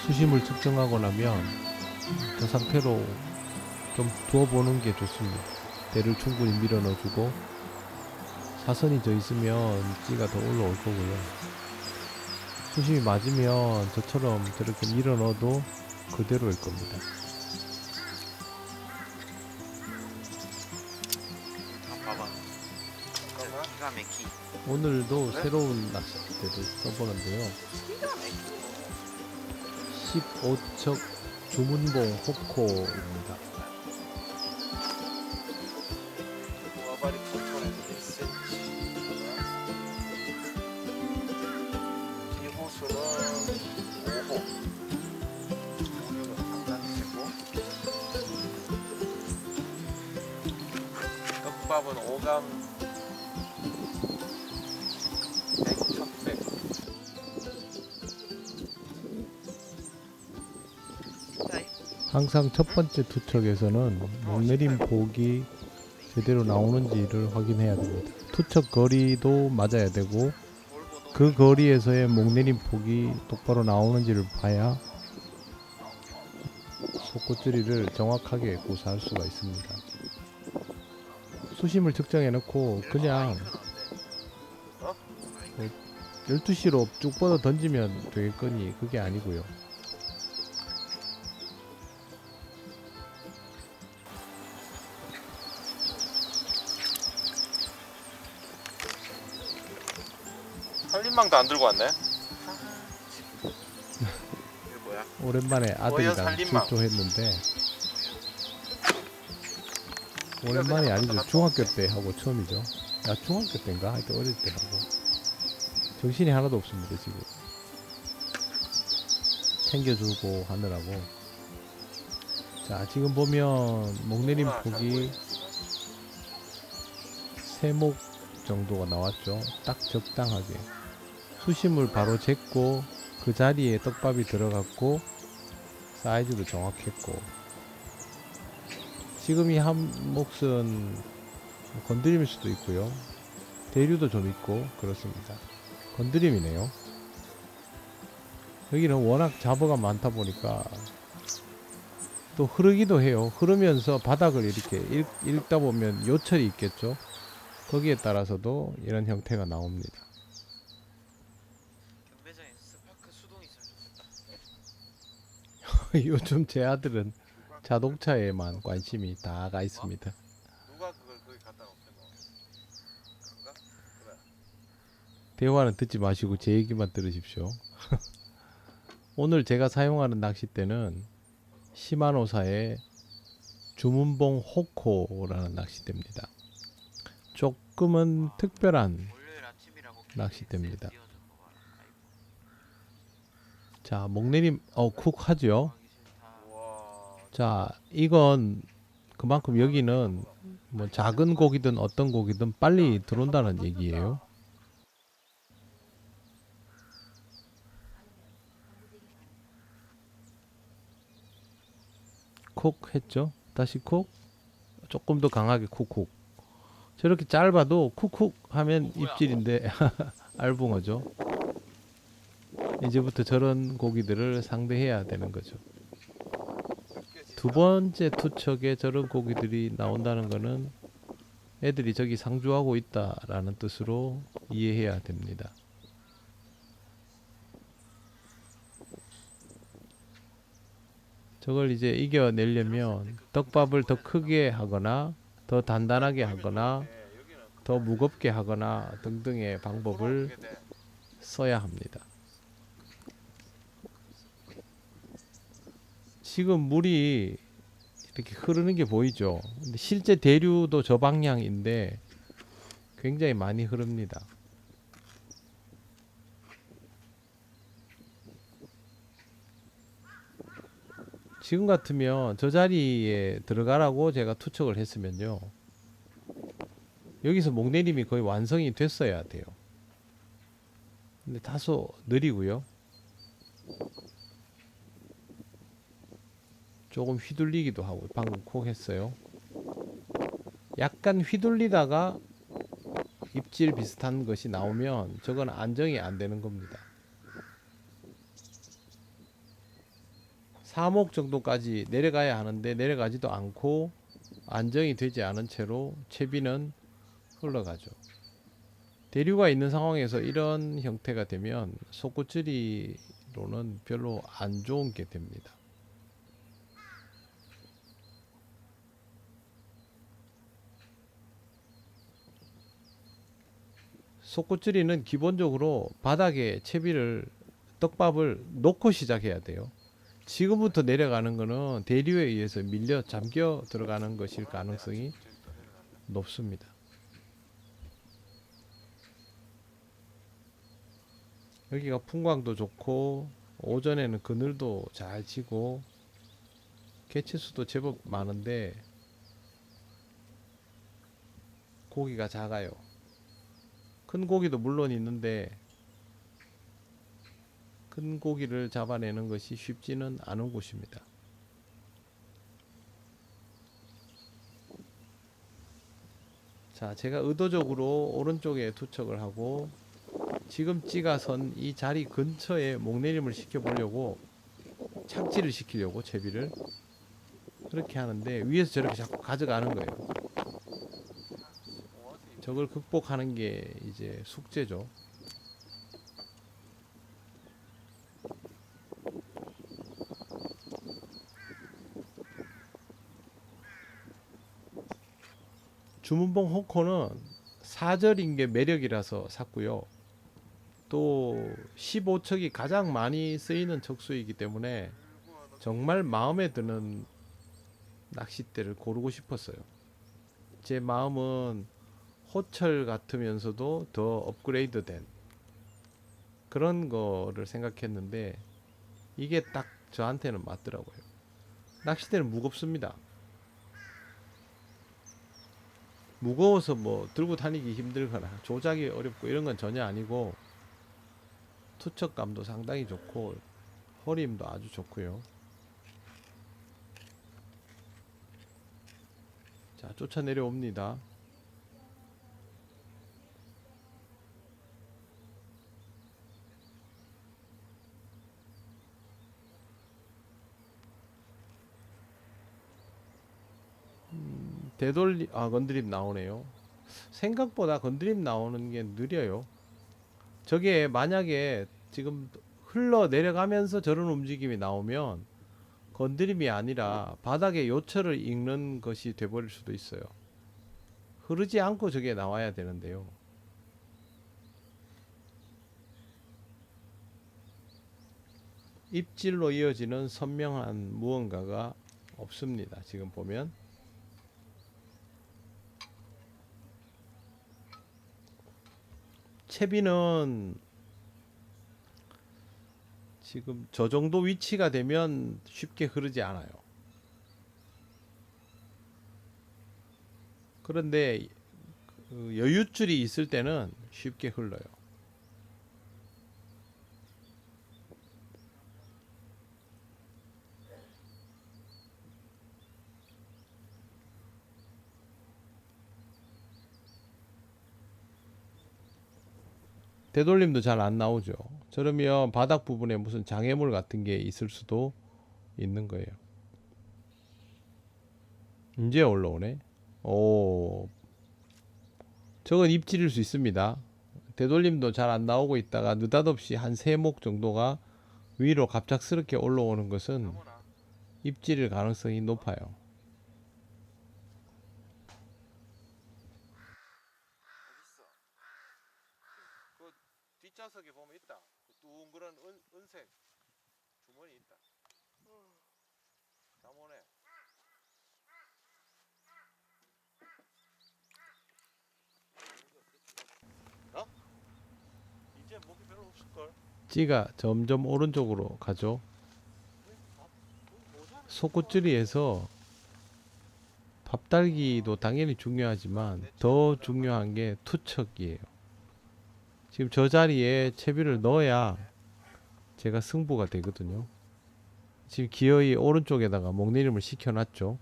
수심을 측정하고 나면 저 상태로 좀 두어보는 게 좋습니다. 대를 충분히 밀어 넣어주고 사선이 져 있으면 찌가 더 올라올 거고요. 수심이 맞으면 저처럼 저렇게 밀어 넣어도 그대로일 겁니다. 봐봐. 기가 막히. 오늘도 새로운 낚싯대를 써보는데요. 15척 주문봉 호코입니다. 와바리 포토는 1cm. 기호수는 5호. 오늘은 상당히 세고. 떡밥은 5감 100, 1100. 항상 첫 번째 투척에서는 목내림 폭이 제대로 나오는지를 확인해야 됩니다. 투척 거리도 맞아야 되고 그 거리에서의 목내림 폭이 똑바로 나오는지를 봐야 속꽃줄이를 정확하게 구사할 수가 있습니다. 수심을 측정해 놓고 그냥 12시로 쭉 뻗어 던지면 되겠거니 그게 아니고요. 살림망도 안 들고 왔네. 이거 뭐야? 오랜만에 아들이랑 살림망. 출조했는데 오랜만이 아니죠. 중학교 때 하고 처음이죠. 야 중학교 때인가? 하여튼 어릴 때 하고 정신이 하나도 없습니다 지금. 챙겨주고 하느라고. 자 지금 보면 목내림 폭이 3목 정도가 나왔죠. 딱 적당하게 수심을 바로 쟀고 그 자리에 떡밥이 들어갔고 사이즈도 정확했고 지금 이 한 몫은 건드림일 수도 있고요. 대류도 좀 있고 그렇습니다. 건드림이네요. 여기는 워낙 잡어가 많다 보니까 또 흐르기도 해요. 흐르면서 바닥을 이렇게 읽다 보면 요철이 있겠죠. 거기에 따라서도 이런 형태가 나옵니다. 경매장에 스파크 수동 있으면 좋겠다. 요즘 제 아들은 자동차에만 관심이 다 가 있습니다. 누가 그걸 거기 갖다 놓겠노? 그런가? 그래. 대화는 듣지 마시고 제 얘기만 들으십시오. 오늘 제가 사용하는 낚싯대는 시마노사의 주문봉 호코라는 낚싯대입니다. 조금은 특별한 낚싯대입니다. 자, 목내림 쿡 하죠. 우와. 자, 이건 그만큼 여기는 뭐 작은 고기든 어떤 고기든 빨리 들어온다는 얘기예요. 콕 했죠. 다시 콕. 조금 더 강하게 쿡쿡. 저렇게 짧아도 쿡쿡 하면 입질인데 알붕어죠. 이제부터 저런 고기들을 상대해야 되는 거죠. 두 번째 투척에 저런 고기들이 나온다는 거는 애들이 저기 상주하고 있다라는 뜻으로 이해해야 됩니다. 저걸 이제 이겨내려면 떡밥을 더 크게 하거나 더 단단하게 하거나 더 무겁게 하거나 등등의 방법을 써야 합니다. 지금 물이 이렇게 흐르는 게 보이죠. 근데 실제 대류도 저 방향인데 굉장히 많이 흐릅니다. 지금 같으면 저 자리에 들어가라고 제가 투척을 했으면요. 여기서 목내림이 거의 완성이 됐어야 돼요. 근데 다소 느리고요. 조금 휘둘리기도 하고 방금 콕 했어요. 약간 휘둘리다가 입질 비슷한 것이 나오면 저건 안정이 안 되는 겁니다. 4목 정도까지 내려가야 하는데 내려가지도 않고 안정이 되지 않은 채로 채비는 흘러가죠. 대류가 있는 상황에서 이런 형태가 되면 속구찌리로는 별로 안 좋은 게 됩니다. 속구찌리는 기본적으로 바닥에 채비를 떡밥을 놓고 시작해야 돼요. 지금부터 내려가는 거는 대류에 의해서 밀려 잠겨 들어가는 것일 가능성이 높습니다. 여기가 풍광도 좋고 오전에는 그늘도 잘 치고 개체수도 제법 많은데 고기가 작아요. 큰 고기도 물론 있는데 큰 고기를 잡아내는 것이 쉽지는 않은 곳입니다. 자, 제가 의도적으로 오른쪽에 투척을 하고 지금 찍어선 이 자리 근처에 목내림을 시켜 보려고 착지를 시키려고 채비를 그렇게 하는데 위에서 저렇게 자꾸 가져가는 거예요. 저걸 극복하는 게 이제 숙제죠. 주문봉 호코는 사절인 게 매력이라서 샀고요. 또 15척이 가장 많이 쓰이는 척수이기 때문에 정말 마음에 드는 낚싯대를 고르고 싶었어요. 제 마음은 호철 같으면서도 더 업그레이드된 그런 거를 생각했는데 이게 딱 저한테는 맞더라고요. 낚싯대는 무겁습니다. 무거워서 뭐 들고 다니기 힘들거나 조작이 어렵고 이런 건 전혀 아니고 투척감도 상당히 좋고 허리힘도 아주 좋고요. 자, 쫓아 내려옵니다. 건드림 나오네요. 생각보다 건드림 나오는 게 느려요. 저게 만약에 지금 흘러 내려가면서 저런 움직임이 나오면 건드림이 아니라 바닥에 요철을 읽는 것이 돼버릴 수도 있어요. 흐르지 않고 저게 나와야 되는데요. 입질로 이어지는 선명한 무언가가 없습니다. 지금 보면 채비는 지금 저 정도 위치가 되면 쉽게 흐르지 않아요. 그런데 그 여윳줄이 있을 때는 쉽게 흘러요. 되돌림도 잘 안 나오죠. 저러면 바닥 부분에 무슨 장애물 같은 게 있을 수도 있는 거예요. 이제 올라오네. 오, 저건 입질일 수 있습니다. 되돌림도 잘 안 나오고 있다가 느닷없이 한 3목 정도가 위로 갑작스럽게 올라오는 것은 입질일 가능성이 높아요. 어딨어? 그 뒷좌석에 보면 있다. 그 둥그런 은색 주머니 있다. 잠오네. 어? 이제 목이 별로 없을걸? 찌가 점점 오른쪽으로 가죠. 속구찌리에서 밥달기도 당연히 중요하지만 더 중요한 게 투척이에요. 지금 저 자리에 채비를 넣어야 제가 승부가 되거든요. 지금 기어이 오른쪽에다가 목내림을 시켜놨죠.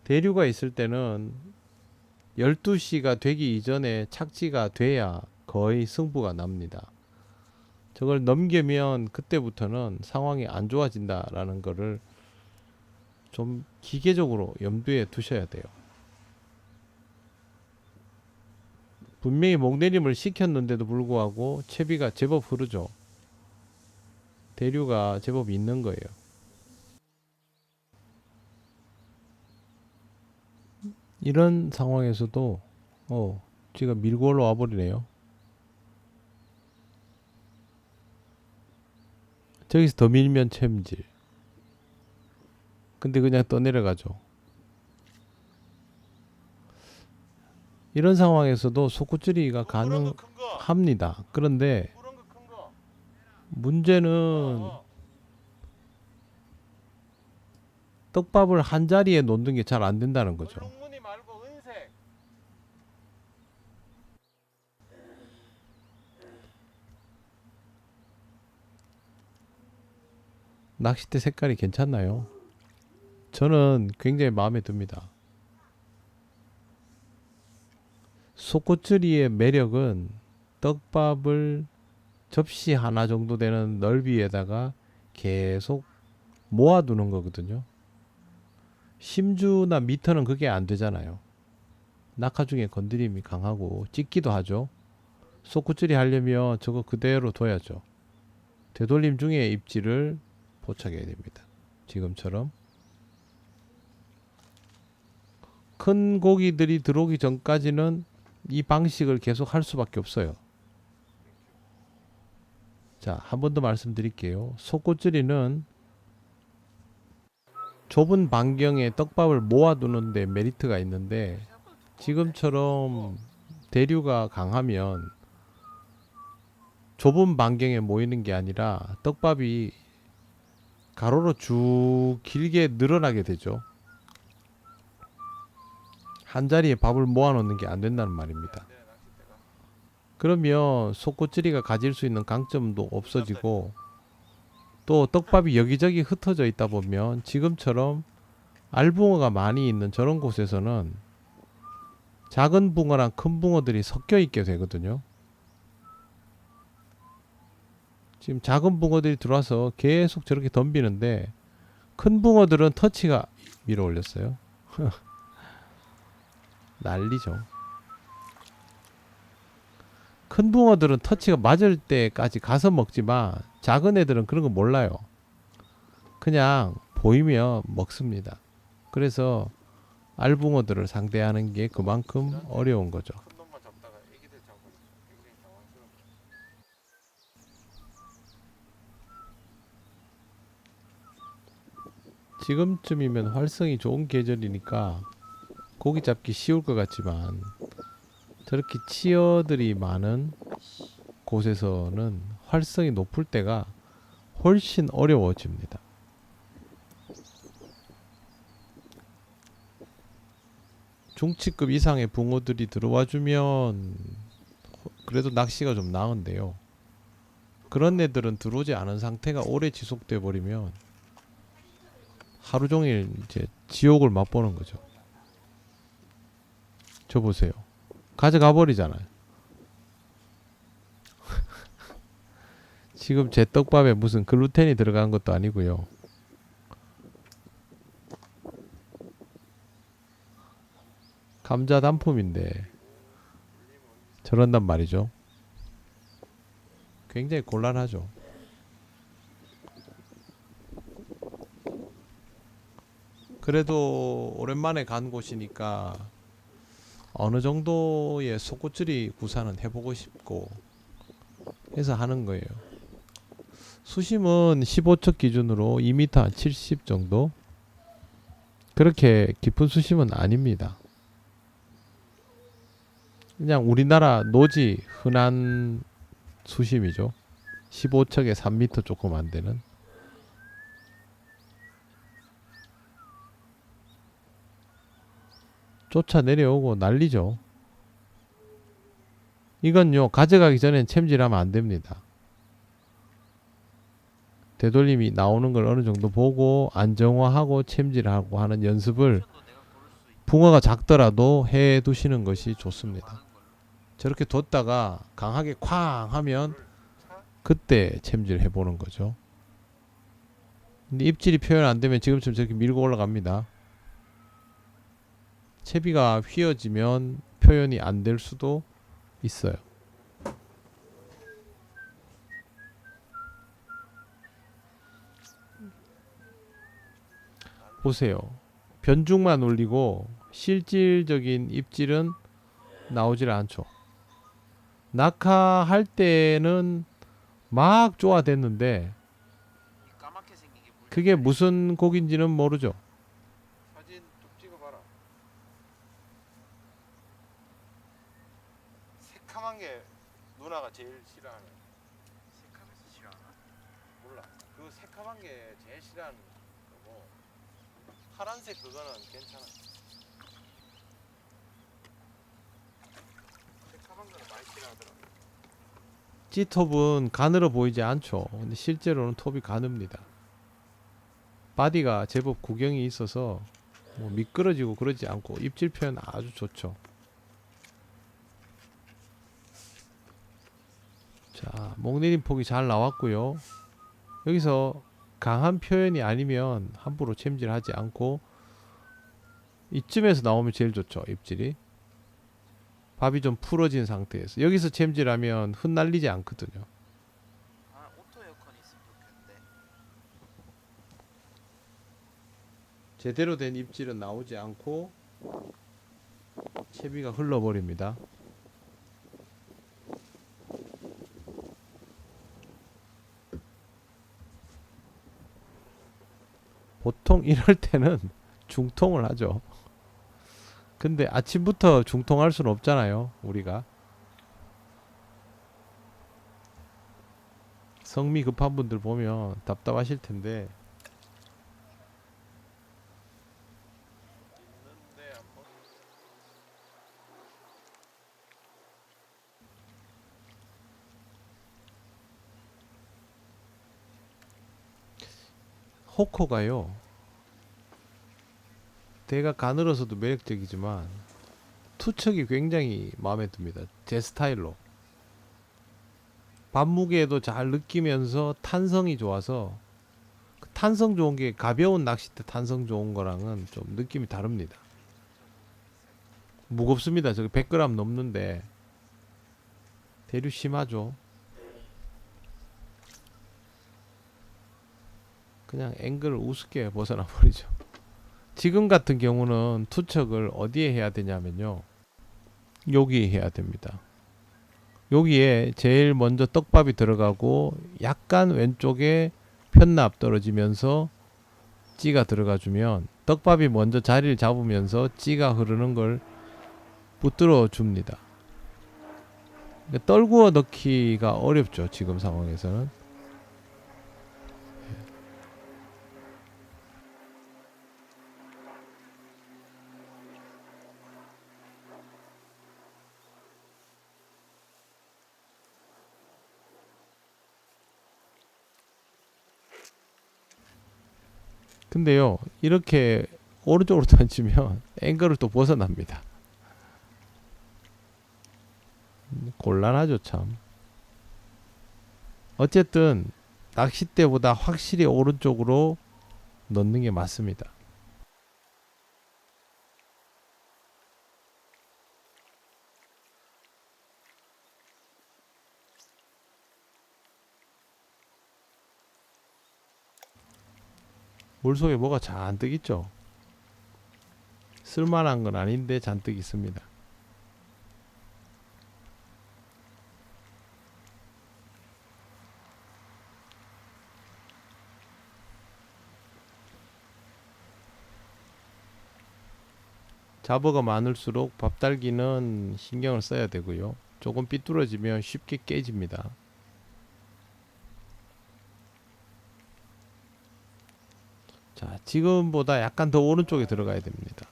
대류가 있을 때는 12시가 되기 이전에 착지가 돼야 거의 승부가 납니다. 저걸 넘기면 그때부터는 상황이 안 좋아진다라는 거를 좀 기계적으로 염두에 두셔야 돼요. 분명히 목내림을 시켰는데도 불구하고 채비가 제법 흐르죠. 대류가 제법 있는 거예요. 이런 상황에서도 지가 밀고 올라와 버리네요. 저기서 더 밀면 챔질. 근데 그냥 떠내려가죠. 이런 상황에서도 속구찌리가 가능합니다. 그런데 문제는 떡밥을 한 자리에 놓는 게 잘 안 된다는 거죠. 얼룩무늬 말고 은색. 낚싯대 색깔이 괜찮나요? 저는 굉장히 마음에 듭니다. 속꽃釣이의 매력은 떡밥을 접시 하나 정도 되는 넓이에다가 계속 모아두는 거거든요. 심주나 미터는 그게 안 되잖아요. 낙하 중에 건드림이 강하고 찢기도 하죠. 속꽃釣이 하려면 저거 그대로 둬야죠. 되돌림 중에 입질을 포착해야 됩니다. 지금처럼 큰 고기들이 들어오기 전까지는 이 방식을 계속 할 수밖에 없어요. 자, 한 번 더 말씀드릴게요. 속꽃釣이는 좁은 반경에 떡밥을 모아두는 데 메리트가 있는데 지금처럼 대류가 강하면 좁은 반경에 모이는 게 아니라 떡밥이 가로로 쭉 길게 늘어나게 되죠. 한 자리에 밥을 모아놓는 게 안 된다는 말입니다. 그러면 속꽃釣이가 가질 수 있는 강점도 없어지고 또 떡밥이 여기저기 흩어져 있다 보면 지금처럼 알붕어가 많이 있는 저런 곳에서는 작은 붕어랑 큰 붕어들이 섞여 있게 되거든요. 지금 작은 붕어들이 들어와서 계속 저렇게 덤비는데 큰 붕어들은 터치가 밀어 올렸어요. 난리죠. 큰 붕어들은 터치가 맞을 때까지 가서 먹지만 작은 애들은 그런 거 몰라요. 그냥 보이면 먹습니다. 그래서 알붕어들을 상대하는 게 그만큼 어려운 거죠. 큰 놈만 잡다가 애기들 잡으면 굉장히 당황스러워. 지금쯤이면 활성이 좋은 계절이니까 고기 잡기 쉬울 것 같지만 저렇게 치어들이 많은 곳에서는 활성이 높을 때가 훨씬 어려워집니다. 중치급 이상의 붕어들이 들어와 주면 그래도 낚시가 좀 나은데요. 그런 애들은 들어오지 않은 상태가 오래 지속돼 버리면 하루 종일 이제 지옥을 맛보는 거죠. 저 보세요. 가져가 버리잖아요. 지금 제 떡밥에 무슨 글루텐이 들어간 것도 아니고요. 감자 단품인데 저런단 말이죠. 굉장히 곤란하죠. 그래도 오랜만에 간 곳이니까 어느 정도의 속꽃釣이 구사는 해보고 싶고 해서 하는 거예요. 수심은 15척 기준으로 2m 70 정도. 그렇게 깊은 수심은 아닙니다. 그냥 우리나라 노지 흔한 수심이죠. 15척에 3m 조금 안 되는. 쫓아 내려오고 난리죠. 이건요, 가져가기 전엔 챔질하면 안 됩니다. 되돌림이 나오는 걸 어느 정도 보고 안정화하고 챔질하고 하는 연습을 붕어가 작더라도 해 두시는 것이 좋습니다. 저렇게 뒀다가 강하게 쾅 하면 그때 챔질 해보는 거죠. 근데 입질이 표현 안 되면 지금처럼 저렇게 밀고 올라갑니다. 채비가 휘어지면 표현이 안 될 수도 있어요. 보세요. 변중만 올리고 실질적인 입질은 나오질 않죠. 낙하할 때는 막 쪼아댔는데 이 까맣게 생긴 게 물. 그게 무슨 고기인지는 모르죠. 사진 좀 찍어봐라. 새카만 게 누나가 제일 싫어하는. 색감에서 싫어하나? 몰라. 그 새카만 게 제일 싫어하는 거고 파란색 그거는 괜찮아. 새카만 거는 많이 싫어하더라. G톱은 가늘어 보이지 않죠. 근데 실제로는 톱이 가늡니다. 바디가 제법 구경이 있어서 뭐 미끄러지고 그러지 않고 입질 표현 아주 좋죠. 자, 목내림 폭이 잘 나왔고요. 여기서 강한 표현이 아니면 함부로 챔질하지 않고 이쯤에서 나오면 제일 좋죠. 입질이 밥이 좀 풀어진 상태에서 여기서 챔질하면 흩날리지 않거든요. 아 오토 에어컨 있으면 좋겠는데. 제대로 된 입질은 나오지 않고 채비가 흘러버립니다. 보통 이럴 때는 중통을 하죠. 근데 아침부터 중통할 수는 없잖아요. 우리가 성미 급한 분들 보면 답답하실 텐데 있는데 한번 호커가요. 대가 가늘어서도 매력적이지만 투척이 굉장히 마음에 듭니다. 제 스타일로. 반무게도 잘 느끼면서 탄성이 좋아서 그 탄성 좋은 게 가벼운 낚싯대 탄성 좋은 거랑은 좀 느낌이 다릅니다. 무겁습니다. 저기 100g 넘는데 대류 심하죠. 그냥 앵글을 우습게 벗어나 버리죠. 지금 같은 경우는 투척을 어디에 해야 되냐면요. 여기 해야 됩니다. 여기에 제일 먼저 떡밥이 들어가고 약간 왼쪽에 편납 떨어지면서 찌가 들어가 주면 떡밥이 먼저 자리를 잡으면서 찌가 흐르는 걸 붙들어 줍니다. 떨구어 넣기가 어렵죠. 지금 상황에서는. 근데요, 이렇게 오른쪽으로 던지면 앵글을 또 벗어납니다. 곤란하죠, 참. 어쨌든 낚싯대보다 확실히 오른쪽으로 넣는 게 맞습니다. 물속에 뭐가 잔뜩 있죠. 쓸만한 건 아닌데 잔뜩 있습니다. 잡어가 많을수록 밥달기는 신경을 써야 되고요. 조금 삐뚤어지면 쉽게 깨집니다. 자, 지금보다 약간 더 오른쪽에 들어가야 됩니다.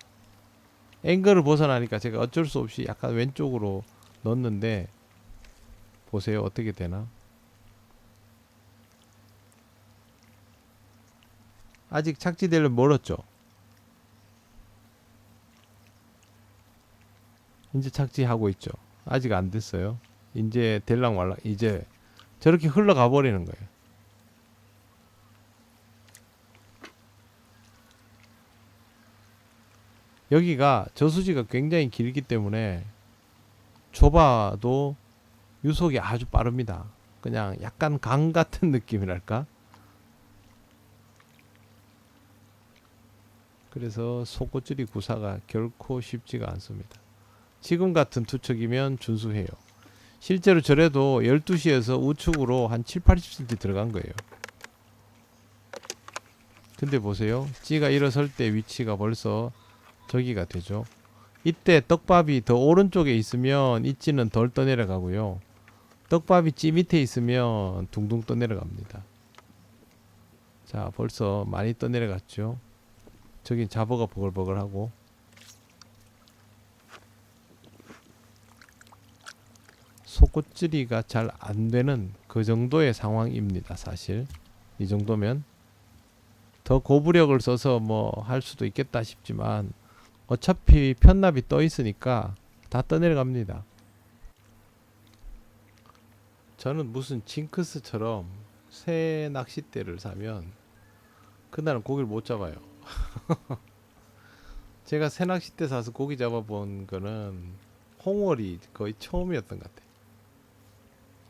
앵글을 벗어나니까 제가 어쩔 수 없이 약간 왼쪽으로 넣었는데 보세요. 어떻게 되나? 아직 착지되려면 멀었죠. 이제 착지하고 있죠. 아직 안 됐어요. 이제 될랑 말랑 이제 저렇게 흘러가 버리는 거예요. 여기가 저수지가 굉장히 길기 때문에 좁아도 유속이 아주 빠릅니다. 그냥 약간 강 같은 느낌이랄까? 그래서 속옷줄이 구사가 결코 쉽지가 않습니다. 지금 같은 투척이면 준수해요. 실제로 저래도 12시에서 우측으로 한 7, 80cm 들어간 거예요. 근데 보세요. 찌가 일어설 때 위치가 벌써 저기가 되죠. 이때 떡밥이 더 오른쪽에 있으면 이 찌는 덜 떠내려가고요. 떡밥이 찌 밑에 있으면 둥둥 떠내려갑니다. 자, 벌써 많이 떠내려갔죠. 저긴 잡어가 버글버글하고. 속옷질이가 잘 안되는 그 정도의 상황입니다. 사실 이 정도면 더 고부력을 써서 뭐 할 수도 있겠다 싶지만 어차피 편납이 떠 있으니까 다 떠내려갑니다. 저는 무슨 징크스처럼 새 낚싯대를 사면 그날은 고기를 못 잡아요. 제가 새 낚싯대 사서 고기 잡아본 거는 홍월이 거의 처음이었던 것 같아요.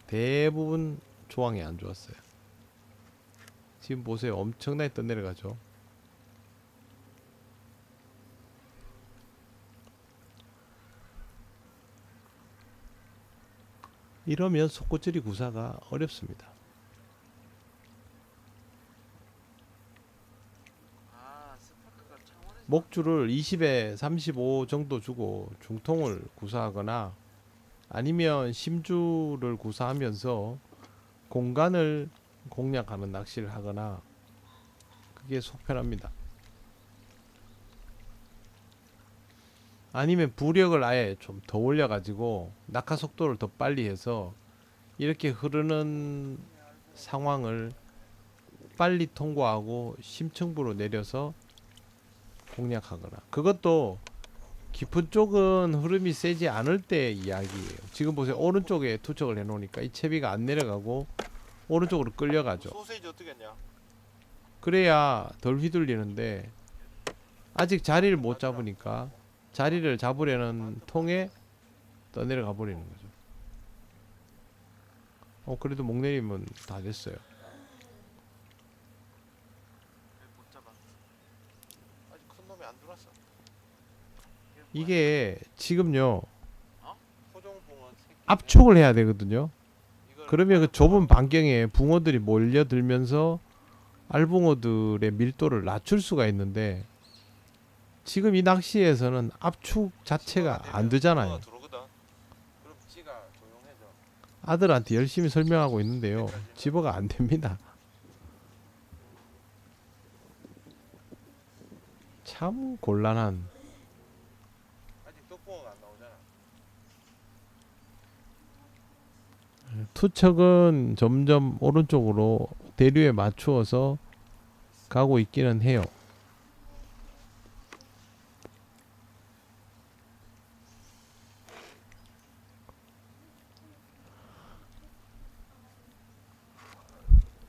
대부분 조항이 안 좋았어요. 지금 보세요. 엄청나게 떠내려가죠. 이러면 속꽃질이 구사가 어렵습니다. 아, 스파크가 창원에서 목줄을 20에 35 정도 주고 중통을 구사하거나 아니면 심줄을 구사하면서 공간을 공략하는 낚시를 하거나 그게 속편합니다. 아니면 부력을 아예 좀 더 올려가지고 낙하 속도를 더 빨리 해서 이렇게 흐르는 상황을 빨리 통과하고 심층부로 내려서 공략하거나 그것도 깊은 쪽은 흐름이 세지 않을 때 이야기예요. 지금 보세요. 오른쪽에 투척을 해놓으니까 이 채비가 안 내려가고 오른쪽으로 끌려가죠. 소세지 어떻게 했냐? 그래야 덜 휘둘리는데 아직 자리를 못 잡으니까 자리를 잡으려는 통에 떠내려가 버리는 거죠. 그래도 목 내리면 다 됐어요. 못 잡아. 아직 큰 놈이 안 들어왔어. 이게 지금요 토종붕어 새끼. 압축을 해야 되거든요. 이걸 그러면 그 좁은 반경에 붕어들이 몰려들면서 알붕어들의 밀도를 낮출 수가 있는데 지금 이 낚시에서는 압축 자체가 안 되잖아요. 들어오거든. 그럼 찌가 조용해져. 아들한테 열심히 설명하고 있는데요. 집어가 안 됩니다. 참 곤란한. 아직 떡붕어가 안 나오잖아. 투척은 점점 오른쪽으로 대류에 맞추어서 가고 있기는 해요.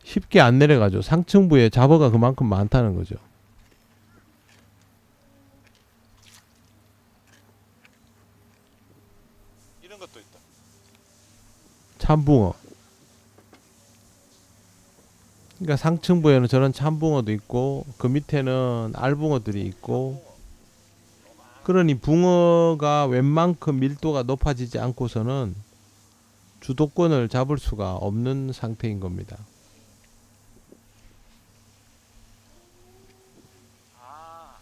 쉽게 안 내려가죠. 상층부에 잡어가 그만큼 많다는 거죠. 이런 것도 있다. 참붕어. 그러니까 상층부에는 저런 참붕어도 있고 그 밑에는 알붕어들이 있고 그러니 붕어가 웬만큼 밀도가 높아지지 않고서는 주도권을 잡을 수가 없는 상태인 겁니다. 아,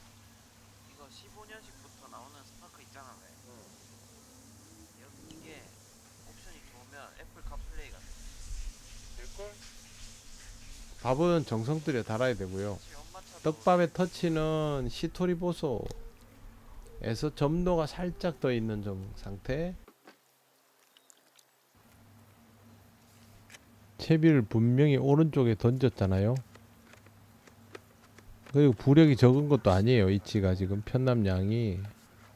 이거 15년식부터 나오는 스파크 있잖아. 왜? 여기 이게 옵션이 좋으면 애플 카플레이가 돼. 될걸? 밥은 정성 들여 달아야 되고요. 혹시 엄마 차도 떡밥의 터치는 시토리 보소에서 점도가 살짝 더 있는 상태. 채비를 분명히 오른쪽에 던졌잖아요. 그리고 부력이 적은 것도 아니에요. 이치가 지금 편납량이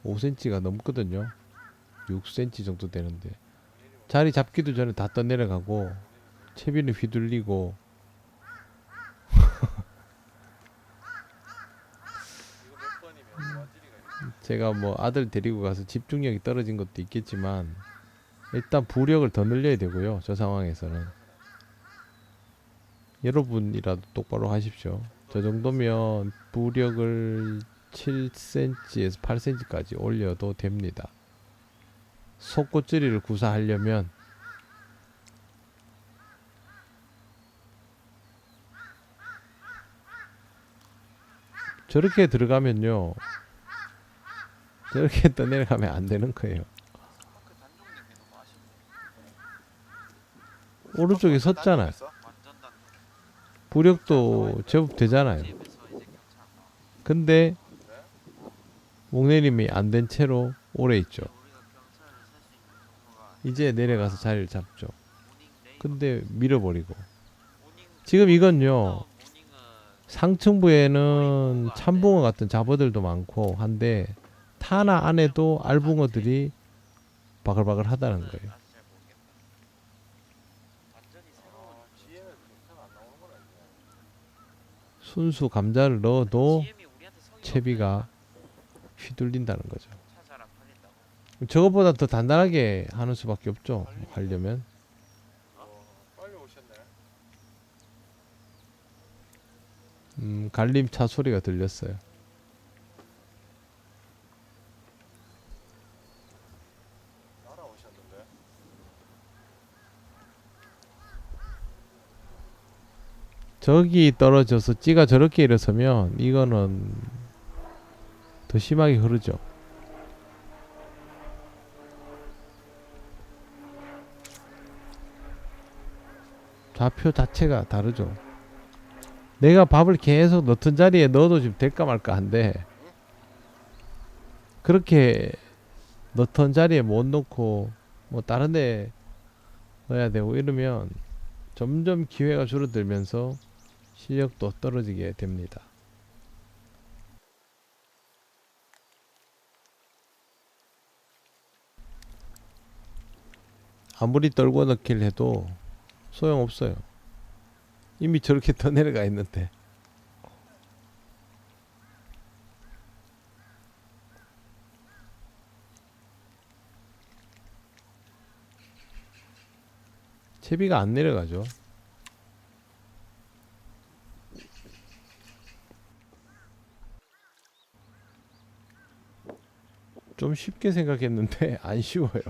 5cm가 넘거든요. 6cm 정도 되는데 자리 잡기도 전에 다 떠내려가고 채비는 휘둘리고 이거 몇 번이면 완전히가 이렇게. 제가 뭐 아들 데리고 가서 집중력이 떨어진 것도 있겠지만 일단 부력을 더 늘려야 되고요. 저 상황에서는 여러분이라도 똑바로 하십시오. 저 정도면 부력을 7cm에서 8cm까지 올려도 됩니다. 속꽃줄이를 구사하려면 저렇게 들어가면요, 저렇게 떠내려가면 안 되는 거예요. 스파크 단종된 게 너무 아쉽네. 오른쪽에 섰잖아요. 완전 단종. 부력도 제법 되잖아요. 집에서 이제 경찰 나와. 근데 목내림이 안 된 채로 오래 있죠. 우리가 경찰을 살 수 있는 경로가 이제 내려가서 자리를 잡죠. 모닝 레이. 근데 밀어버리고. 모닝 지금 이건요, 모닝은 상층부에는 참붕어 같은 잡어들도 많고 한데 타나 안에도 알붕어들이 바글바글 하다는 거예요. 아직 잘 모르겠다. 완전히 새로운 GM에서 경차가 안 나오는 건 아니야. 순수 감자를 넣어도 GM이 우리한테 성의가 채비가 휘둘린다는 거죠. 차 잘 안 팔린다고. 저것보다 더 단단하게 하는 수밖에 없죠. 하려면. 빨리 오셨네. 갈림차 소리가 들렸어요. 날아오셨는데. 저기 떨어져서 찌가 저렇게 일어서면 이거는 더 심하게 흐르죠. 좌표 자체가 다르죠. 내가 밥을 계속 넣던 자리에 넣어도 지금 될까 말까 한데 그렇게 넣던 자리에 못 넣고 뭐 다른 데 넣어야 되고 이러면 점점 기회가 줄어들면서 실력도 떨어지게 됩니다. 아무리 떨고 넣기를 해도 소용없어요. 이미 저렇게 더 내려가 있는데. 채비가 안 내려가죠. 좀 쉽게 생각했는데 안 쉬워요.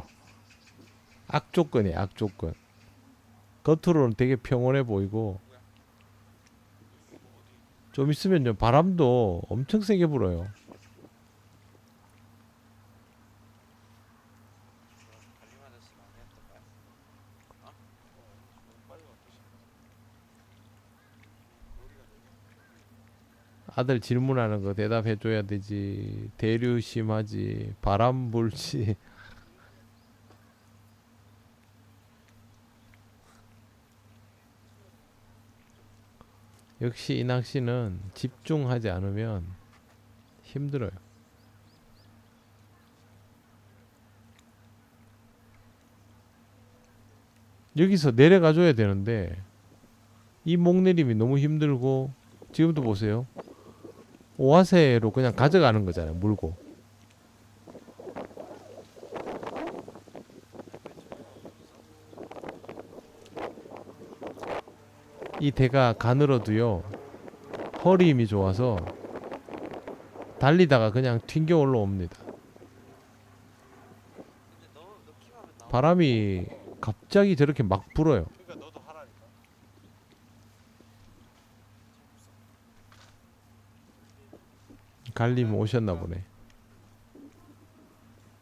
악조건이에요, 악조건. 겉으로는 되게 평온해 보이고 좀 있으면요 바람도 엄청 세게 불어요. 갈림 아저씨가 안 했던 거야? 빨리 와주시네. 아들 질문하는 거 대답해 줘야 되지. 대류 심하지. 바람 불지. 역시 이 낚시는 집중하지 않으면 힘들어요. 여기서 내려가 줘야 되는데 이 목내림이 너무 힘들고 지금도 보세요. 오화세로 그냥 가져가는 거잖아요. 물고. 이 대가 가늘어도요 허리 힘이 좋아서 달리다가 그냥 튕겨 올라옵니다. 근데 너 키만 하면 나와. 바람이 갑자기 저렇게 막 불어요. 그러니까 너도 하라니까. 갈림 오셨나 보네.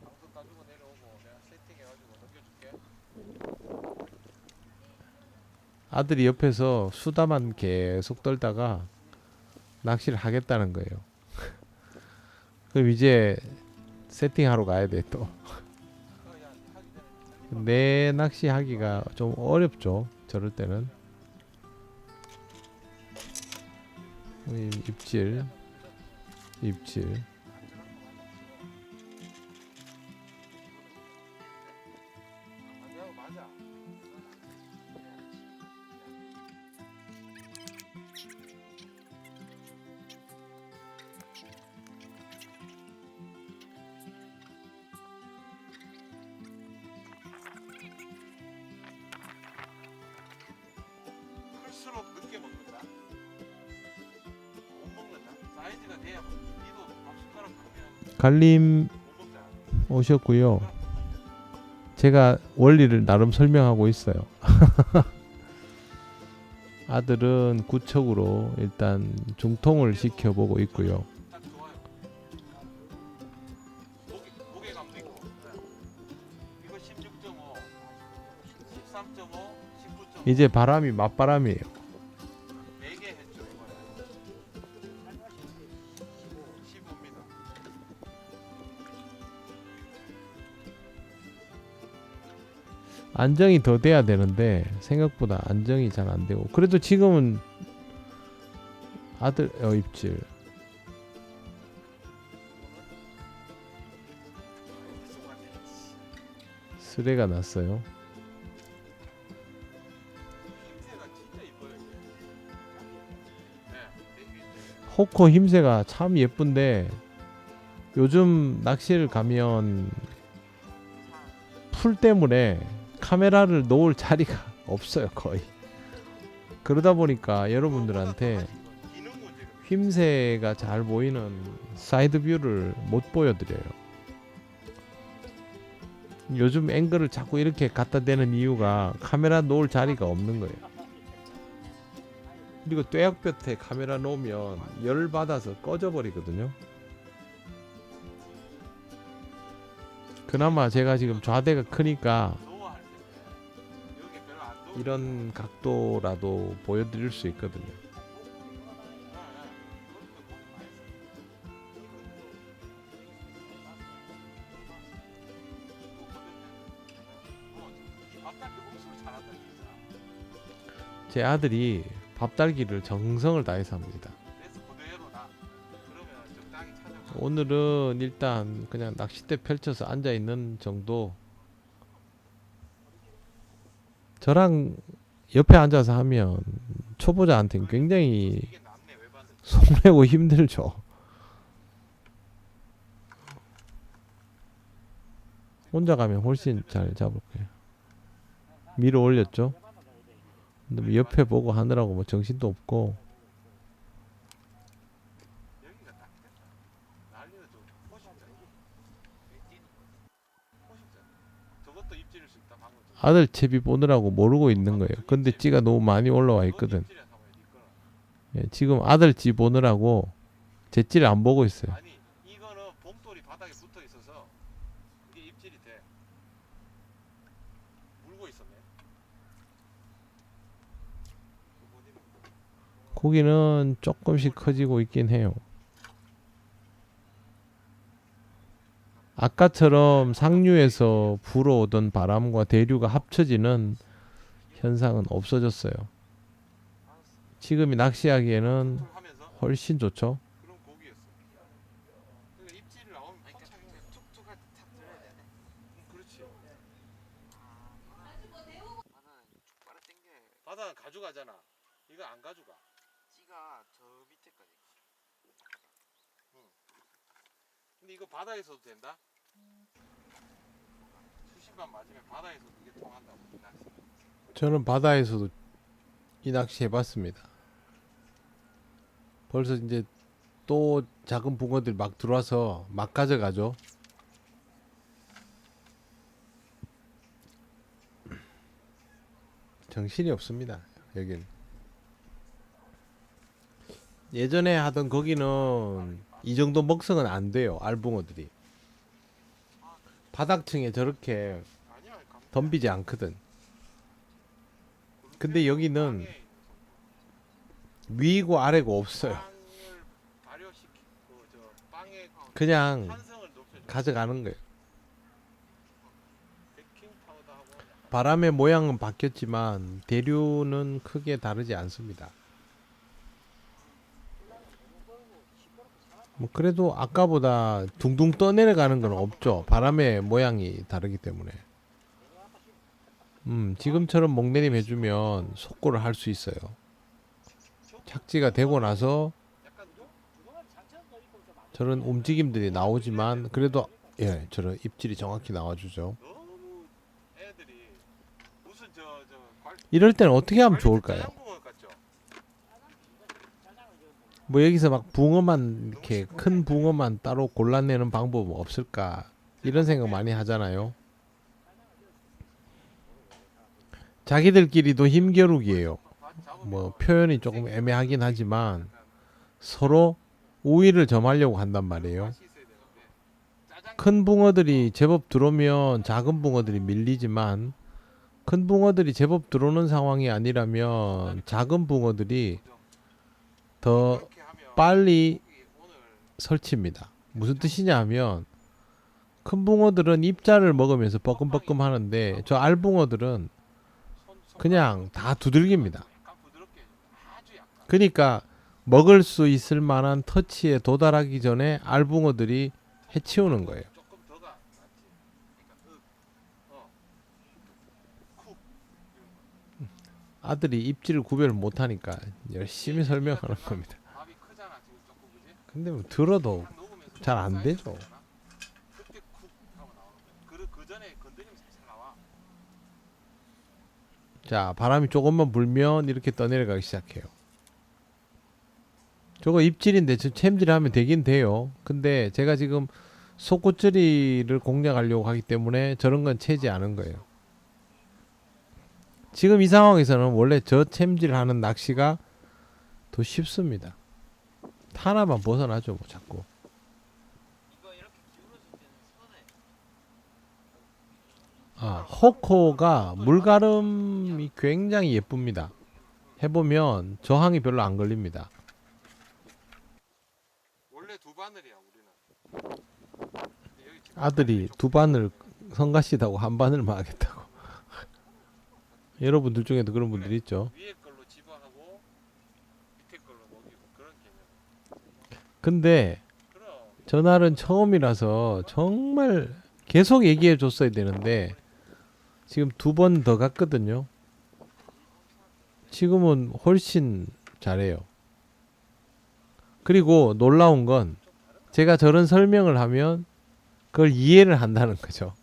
방송 따주고 내려오고 내가 세팅해가지고 넘겨줄게. 아들이 옆에서 수다만 계속 떨다가 낚시를 하겠다는 거예요. 그럼 이제 세팅하러 가야 돼 또. 야, 하기 전에 내 낚시 하기가 좀 어렵죠. 저럴 때는. 입질. 입질. 아니야 맞아. 클수록 늦게 먹는다. 못 먹는다. 사이즈가 돼야 먹. 니도 밥 숟가락 크면 갈림 못 먹잖아. 오셨고요. 제가 원리를 나름 설명하고 있어요. 아들은 구척으로 일단 중통을 시켜보고 있고요. 딱 좋아요. 무게감도 있고. 네. 이거 16.5, 13.5, 19.5. 이제 바람이 맞바람이에요. 4개 했죠 이번에. 15입니다. 안정이 더 돼야 되는데 생각보다 안정이 잘 안 되고, 그래도 지금은 아들 입질 쓰레가 났어요. 힘새가 진짜 이뻐요. 이게. 네, 되게 이뻐요. 호코 힘새가 참 예쁜데 요즘 낚시를 가면 풀 때문에 카메라를 놓을 자리가 없어요 거의. 그러다 보니까 여러분들한테 기능 문제가. 힘새가 잘 보이는 사이드 뷰를 못 보여드려요. 요즘 앵글을 자꾸 이렇게 갖다 대는 이유가 카메라 놓을 자리가 없는 거예요. 그리고 뙤약볕에 카메라 놓으면 열 받아서 꺼져 버리거든요. 그나마 제가 지금 좌대가 크니까 노화할 때 여기 별로 안 더워. 이런 각도라도 보여드릴 수 있거든요. 제 아들이 밥달기를 정성을 다해서 합니다. 오늘은 일단 그냥 낚싯대 펼쳐서 앉아 있는 정도. 저랑 옆에 앉아서 하면 초보자한테는 굉장히 속내고 힘들죠. 혼자 가면 훨씬 잘 잡을 거예요. 밀어 올렸죠. 근데 뭐 옆에 보고 하느라고 뭐 정신도 없고. 아들 채비 보느라고 모르고 있는 거예요. 근데 찌가 너무 많이 올라와 있거든. 예, 지금 아들 찌 보느라고 제 찌를 안 보고 있어요. 아니 이거는 봉돌이 바닥에 붙어 있어서 이게 입질이 돼. 물고 있었네. 고기는 조금씩 커지고 있긴 해요. 아까처럼 상류에서 불어오던 바람과 대류가 합쳐지는 현상은 없어졌어요. 지금이 낚시하기에는 하면서 훨씬 좋죠. 그런 고기였어. 그러니까 입질이 나오면 팍 차는 거야. 툭툭할 때탁 들어야 되네. 그렇지. 바다는 쭉 빨아 당겨. 바다는 가져가잖아. 이거 안 가져가. 찌가 저 밑에까지. 근데 이거 바다에서도 된다? 수심만 맞으면 바다에서도 이게 통한다고. 이 낚시. 저는 바다에서도 이 낚시 해봤습니다. 벌써 이제 또 작은 붕어들이 막 들어와서 막 가져가죠. 정신이 없습니다. 여긴. 예전에 하던 거기는 이 정도 먹성은 안 돼요. 알붕어들이. 바닥층에 저렇게 아니야, 덤비지 않거든. 근데 여기는 위고 아래고 없어요. 빵을 발효시키고 저 빵의 그냥 탄성을 높여줘. 가져가는 거예요. 베킹 파우더하고 바람의 모양은 바뀌었지만 대류는 크게 다르지 않습니다. 뭐 그래도 아까보다 둥둥 떠내려가는 건 없죠. 바람의 모양이 다르기 때문에. 지금처럼 목내림 해주면 속고를 할 수 있어요. 착지가 되고 나서 저런 움직임들이 나오지만 그래도 예, 저런 입질이 정확히 나와주죠. 너무 애들이 무슨 이럴 때는 어떻게 하면 좋을까요? 자연붕어 같죠? 뭐 여기서 막 붕어만 이렇게 큰 붕어만 따로 골라내는 방법은 없을까 이런 생각 많이 하잖아요. 자기들끼리도 힘겨루기예요. 뭐 표현이 조금 애매하긴 하지만 서로 우위를 점하려고 한단 말이에요. 큰 붕어들이 제법 들어오면 작은 붕어들이 밀리지만 큰 붕어들이 제법 들어오는 상황이 아니라면 작은 붕어들이 더 빨리 설치입니다. 무슨 뜻이냐 하면 큰 붕어들은 입자를 먹으면서 뻐끔뻐끔 하는데 저 알붕어들은 그냥 다 두들깁니다. 그러니까 먹을 수 있을 만한 터치에 도달하기 전에 알붕어들이 해치우는 거예요. 아들이 입질을 구별을 못하니까 열심히 설명하는 겁니다. 근데 뭐 들어도 잘 안 되죠. 자, 바람이 조금만 불면 이렇게 떠내려가기 시작해요. 저거 입질인데 저 챔질하면 되긴 돼요. 근데 제가 지금 속구찌리를 공략하려고 하기 때문에 저런 건 채지 않은 거예요. 지금 이 상황에서는 원래 저 챔질하는 낚시가 더 쉽습니다. 하나만 벗어나죠, 뭐 자꾸. 이거 이렇게 기울어질 때는 손에 아, 호코가 물가름이 굉장히 예쁩니다. 해보면 저항이 별로 안 걸립니다. 원래 두 바늘이야 우리는. 아들이 두 바늘 성가시다고 한 바늘만 하겠다고. 여러분들 중에도 그런 분들이 있죠. 위에 걸로 집어하고 밑에 걸로 먹이고 그런 개념. 근데 그럼 전날은 처음이라서 정말 계속 얘기해 줬어야 되는데 지금 두 번 더 갔거든요. 지금은 훨씬 잘해요. 그리고 놀라운 건 제가 저런 설명을 하면 그걸 이해를 한다는 거죠.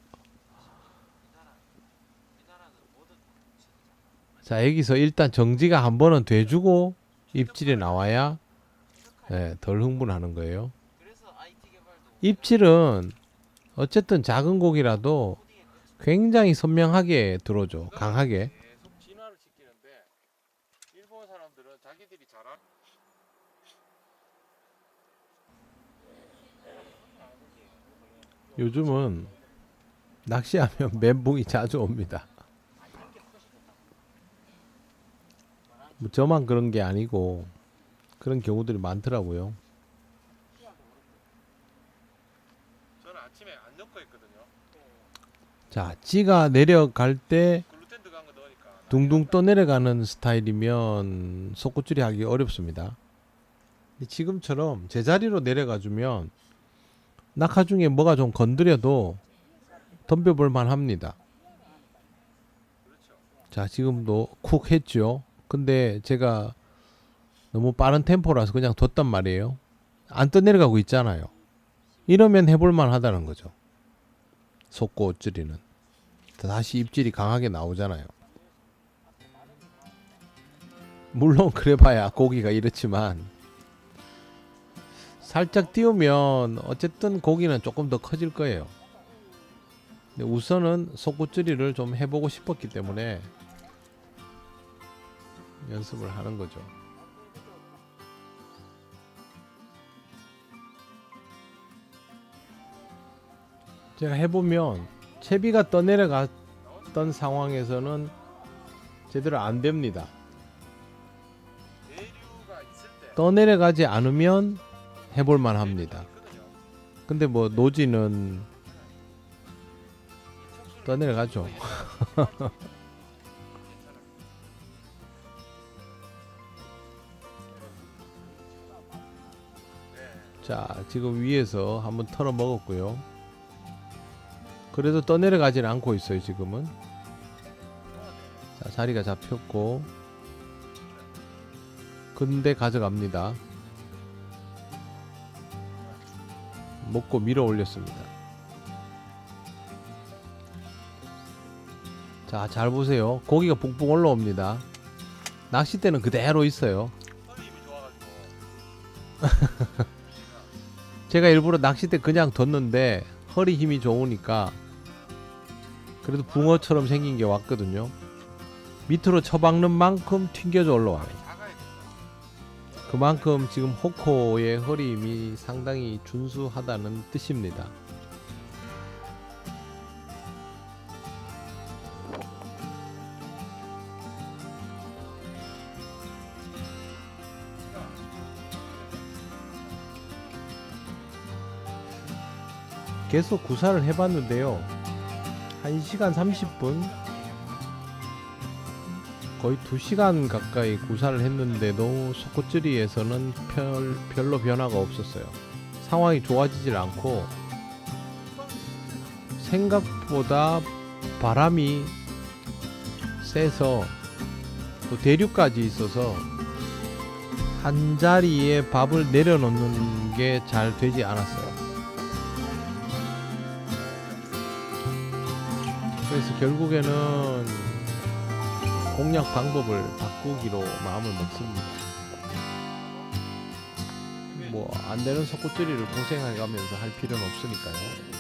자, 여기서 일단 정지가 한 번은 돼주고 입질이 나와야 덜 흥분하는 거예요. 그래서 IT 개발도 입질은 어쨌든 작은 고기라도 굉장히 선명하게 들어오죠. 강하게. 계속 진화를 시키는데 일본 사람들은 자기들이 잘한 요즘은 낚시하면 멘붕이 자주 옵니다. 뭐 저만 그런 게 아니고 그런 경우들이 많더라고요. 저는 아침에 안 넣고 했거든요. 자, 찌가 내려갈 때 글루텐 들어간 거 넣으니까 둥둥 떠내려가는 스타일이면 속구줄이 하기 어렵습니다. 근데 지금처럼 제자리로 내려가 주면 낙하 중에 뭐가 좀 건드려도 덤벼볼 만합니다. 그렇죠. 자, 지금도 쿡 했죠. 근데 제가 너무 빠른 템포라서 그냥 뒀단 말이에요. 안 떠내려가고 있잖아요. 이러면 해볼만 하다는 거죠. 속구줄이는 다시 입질이 강하게 나오잖아요. 물론 그래봐야 고기가 이렇지만 살짝 띄우면 어쨌든 고기는 조금 더 커질 거예요. 근데 우선은 속구줄이를 좀 해보고 싶었기 때문에 연습을 하는 거죠. 제가 해보면 채비가 떠내려갔던 상황에서는 제대로 안 됩니다. 내류가 있을 때 떠내려가지 않으면 해볼만 합니다. 있거든요. 근데 뭐 노지는 떠내려가죠. 자, 지금 위에서 한번 털어 먹었고요. 그래도 떠내려가지는 않고 있어요, 지금은. 자, 자리가 잡혔고. 근데 가져갑니다. 먹고 밀어 올렸습니다. 자, 잘 보세요. 고기가 뿡뿡 올라옵니다. 낚싯대는 그대로 있어요. 힘이 좋아가지고 제가 일부러 낚싯대 그냥 뒀는데 허리 힘이 좋으니까 그래도 붕어처럼 생긴 게 왔거든요. 밑으로 쳐박는 만큼 튕겨져 올라와요. 작아야 된다. 그만큼 지금 호코의 허리 힘이 상당히 준수하다는 뜻입니다. 계속 구사를 해봤는데요. 1시간 30분? 거의 2시간 가까이 구사를 했는데도 소코찌리에서는 별로 변화가 없었어요. 상황이 좋아지질 않고 생각보다 바람이 세서 또 대류까지 있어서 한 자리에 밥을 내려놓는 게 잘 되지 않았어요. 그래서 결국에는 공략 방법을 바꾸기로 마음을 먹습니다. 뭐 안 되는 소꼬찌리를 고생해가면서 할 필요는 없으니까요.